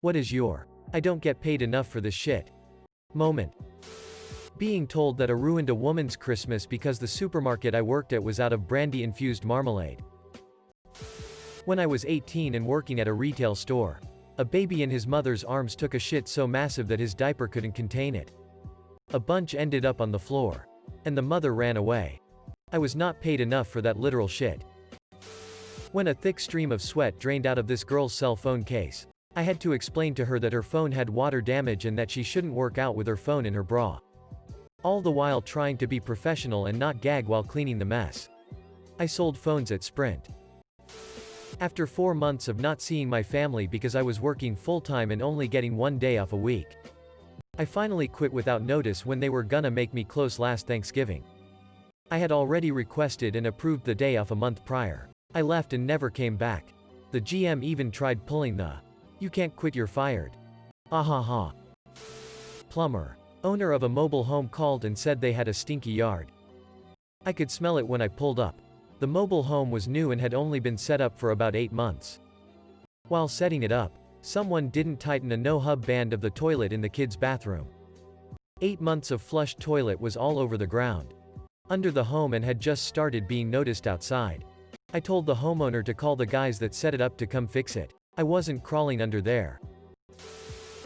What is your "I don't get paid enough for this shit" moment? Being told that I ruined a woman's Christmas because the supermarket I worked at was out of brandy-infused marmalade. When I was 18 and working at a retail store, a baby in his mother's arms took a shit so massive that his diaper couldn't contain it. A bunch ended up on the floor, and the mother ran away. I was not paid enough for that literal shit. When a thick stream of sweat drained out of this girl's cell phone case, I had to explain to her that her phone had water damage and that she shouldn't work out with her phone in her bra. All the while trying to be professional and not gag while cleaning the mess. I sold phones at Sprint. After 4 months of not seeing my family because I was working full-time and only getting 1 day off a week, I finally quit without notice when they were gonna make me close last Thanksgiving. I had already requested and approved the day off a month prior. I left and never came back. The GM even tried pulling the "you can't quit, you're fired" ha. Plumber, owner of a mobile home, called and said they had a stinky yard. I could smell it when I pulled up. The mobile home was new and had only been set up for about 8 months. While setting it up, someone didn't tighten a no-hub band of the toilet in the kids' bathroom. 8 months of flushed toilet was all over the ground under the home and had just started being noticed outside. I told the homeowner to call the guys that set it up to come fix it. I wasn't crawling under there.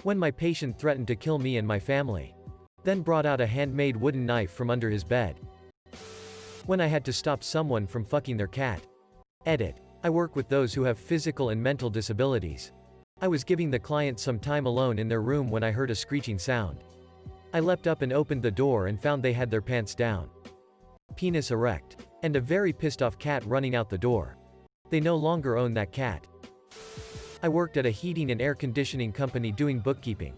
When my patient threatened to kill me and my family, then brought out a handmade wooden knife from under his bed. When I had to stop someone from fucking their cat. Edit. I work with those who have physical and mental disabilities. I was giving the client some time alone in their room when I heard a screeching sound. I leapt up and opened the door and found they had their pants down, penis erect, and a very pissed off cat running out the door. They no longer own that cat. I worked at a heating and air conditioning company doing bookkeeping.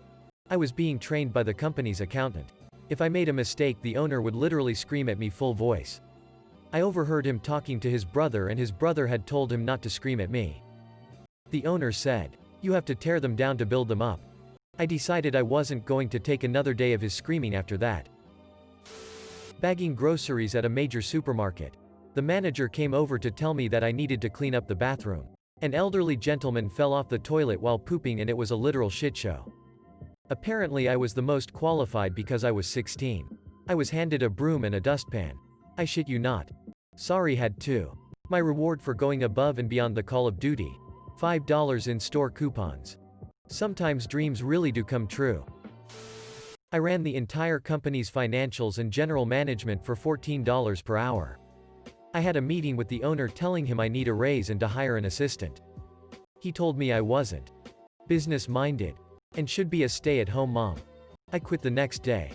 I was being trained by the company's accountant. If I made a mistake, the owner would literally scream at me full voice. I overheard him talking to his brother, and his brother had told him not to scream at me. The owner said, "You have to tear them down to build them up." I decided I wasn't going to take another day of his screaming after that. Bagging groceries at a major supermarket. The manager came over to tell me that I needed to clean up the bathroom. An elderly gentleman fell off the toilet while pooping and it was a literal shit show. Apparently I was the most qualified because I was 16. I was handed a broom and a dustpan. I shit you not. Sorry, had to. My reward for going above and beyond the call of duty. $5 in-store coupons. Sometimes dreams really do come true. I ran the entire company's financials and general management for $14 per hour. I had a meeting with the owner telling him I need a raise and to hire an assistant. He told me I wasn't business-minded and should be a stay-at-home mom. I quit the next day.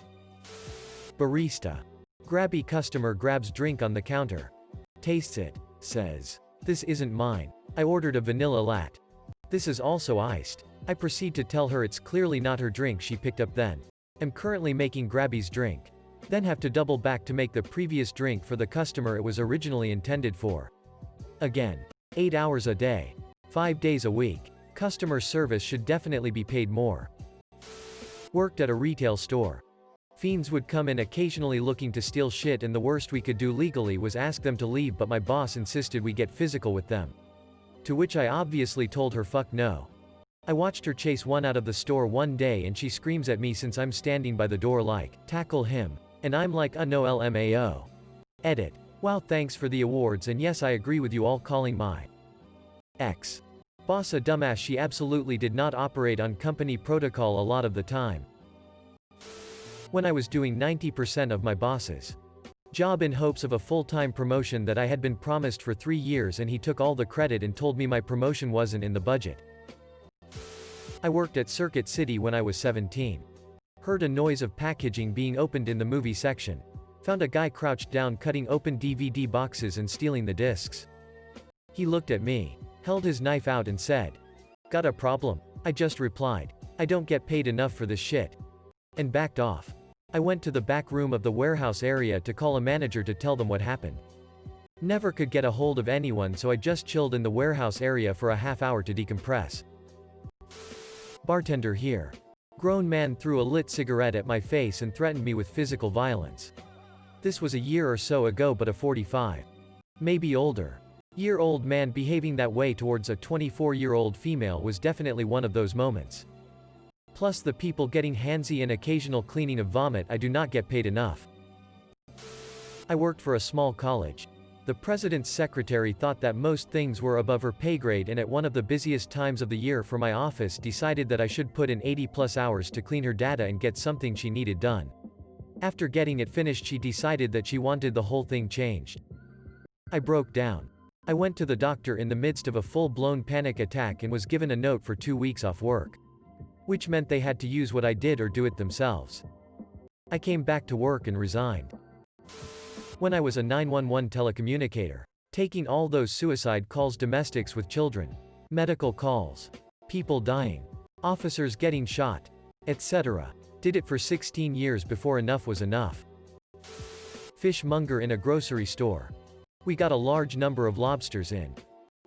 Barista. Grabby customer grabs drink on the counter. Tastes it. Says, "This isn't mine. I ordered a vanilla latte. This is also iced." I proceed to tell her it's clearly not her drink she picked up then. I'm currently making Grabby's drink. Then have to double back to make the previous drink for the customer it was originally intended for. Again. 8 hours a day. 5 days a week. Customer service should definitely be paid more. Worked at a retail store. Fiends would come in occasionally looking to steal shit, and the worst we could do legally was ask them to leave, but my boss insisted we get physical with them. To which I obviously told her fuck no. I watched her chase one out of the store one day and she screams at me since I'm standing by the door like, "Tackle him." And I'm like, no LMAO. Edit. Wow, thanks for the awards, and yes, I agree with you all calling my ex boss a dumbass. She absolutely did not operate on company protocol a lot of the time. When I was doing 90% of my boss's job in hopes of a full-time promotion that I had been promised for 3 years, and he took all the credit and told me my promotion wasn't in the budget. I worked at Circuit City when I was 17. Heard a noise of packaging being opened in the movie section. Found a guy crouched down cutting open DVD boxes and stealing the discs. He looked at me, held his knife out and said, "Got a problem?" I just replied, "I don't get paid enough for this shit," and backed off. I went to the back room of the warehouse area to call a manager to tell them what happened. Never could get a hold of anyone, so I just chilled in the warehouse area for a half hour to decompress. Bartender here. Grown man threw a lit cigarette at my face and threatened me with physical violence. This was a year or so ago, but a 45, maybe older, year-old man behaving that way towards a 24-year-old female was definitely one of those moments. Plus the people getting handsy and occasional cleaning of vomit. I do not get paid enough. I worked for a small college. The president's secretary thought that most things were above her pay grade, and at one of the busiest times of the year for my office decided that I should put in 80+ hours to clean her data and get something she needed done. After getting it finished, she decided that she wanted the whole thing changed. I broke down. I went to the doctor in the midst of a full-blown panic attack and was given a note for 2 weeks off work. Which meant they had to use what I did or do it themselves. I came back to work and resigned. When I was a 911 telecommunicator, taking all those suicide calls, domestics with children, medical calls, people dying, officers getting shot, etc. Did it for 16 years before enough was enough. Fishmonger in a grocery store. We got a large number of lobsters in.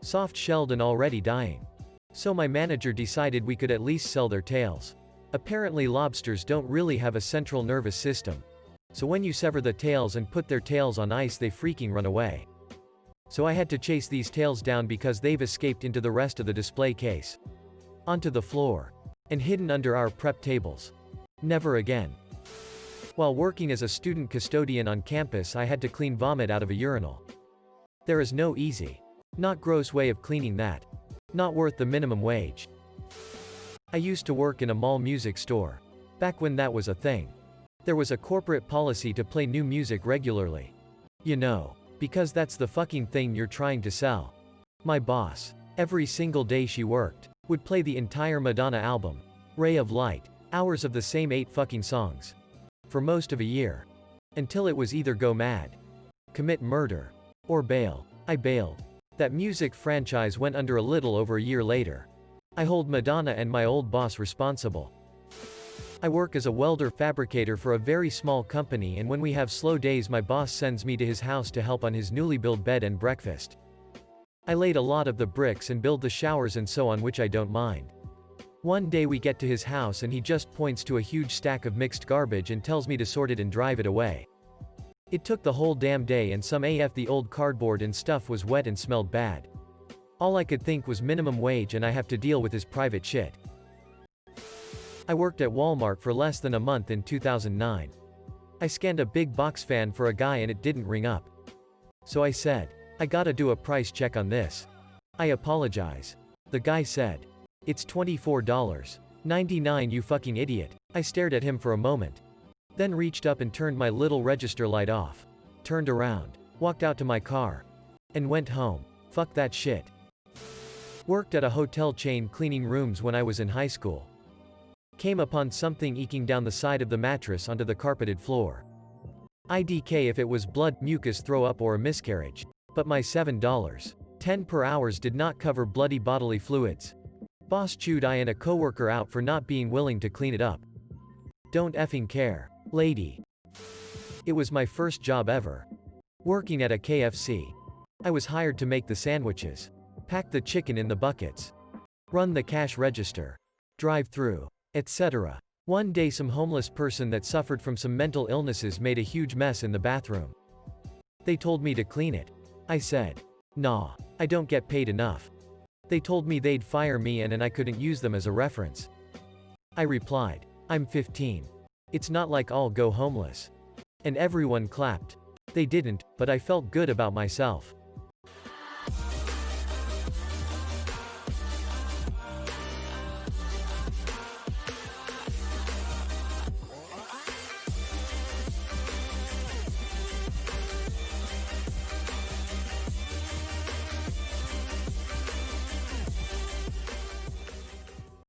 Soft-shelled and already dying. So my manager decided we could at least sell their tails. Apparently lobsters don't really have a central nervous system. So when you sever the tails and put their tails on ice, they freaking run away. So I had to chase these tails down because they've escaped into the rest of the display case. Onto the floor. And hidden under our prep tables. Never again. While working as a student custodian on campus, I had to clean vomit out of a urinal. There is no easy, not gross way of cleaning that. Not worth the minimum wage. I used to work in a mall music store. Back when that was a thing. There was a corporate policy to play new music regularly. You know, because that's the fucking thing you're trying to sell. My boss, every single day she worked, would play the entire Madonna album, Ray of Light, hours of the same 8 fucking songs. For most of a year. Until it was either go mad, commit murder, or bail. I bailed. That music franchise went under a little over a year later. I hold Madonna and my old boss responsible. I work as a welder fabricator for a very small company, and when we have slow days my boss sends me to his house to help on his newly built bed and breakfast. I laid a lot of the bricks and build the showers and so on, which I don't mind. One day we get to his house and he just points to a huge stack of mixed garbage and tells me to sort it and drive it away. It took the whole damn day, and some AF the old cardboard and stuff was wet and smelled bad. All I could think was minimum wage, and I have to deal with his private shit. I worked at Walmart for less than a month in 2009. I scanned a big box fan for a guy and it didn't ring up. So I said, I gotta do a price check on this. I apologize. The guy said, it's $24.99, you fucking idiot. I stared at him for a moment. Then reached up and turned my little register light off. Turned around. Walked out to my car. And went home. Fuck that shit. Worked at a hotel chain cleaning rooms when I was in high school. Came upon something eking down the side of the mattress onto the carpeted floor. IDK if it was blood, mucus, throw up, or a miscarriage. But my $7.10 per hours did not cover bloody bodily fluids. Boss chewed I and a coworker out for not being willing to clean it up. Don't effing care, lady. It was my first job ever. Working at a KFC. I was hired to make the sandwiches, pack the chicken in the buckets, run the cash register, drive through, etc. One day some homeless person that suffered from some mental illnesses made a huge mess in the bathroom. They told me to clean it. I said, nah, I don't get paid enough. They told me they'd fire me and I couldn't use them as a reference. I replied, I'm 15. It's not like I'll go homeless. And everyone clapped. They didn't, but I felt good about myself.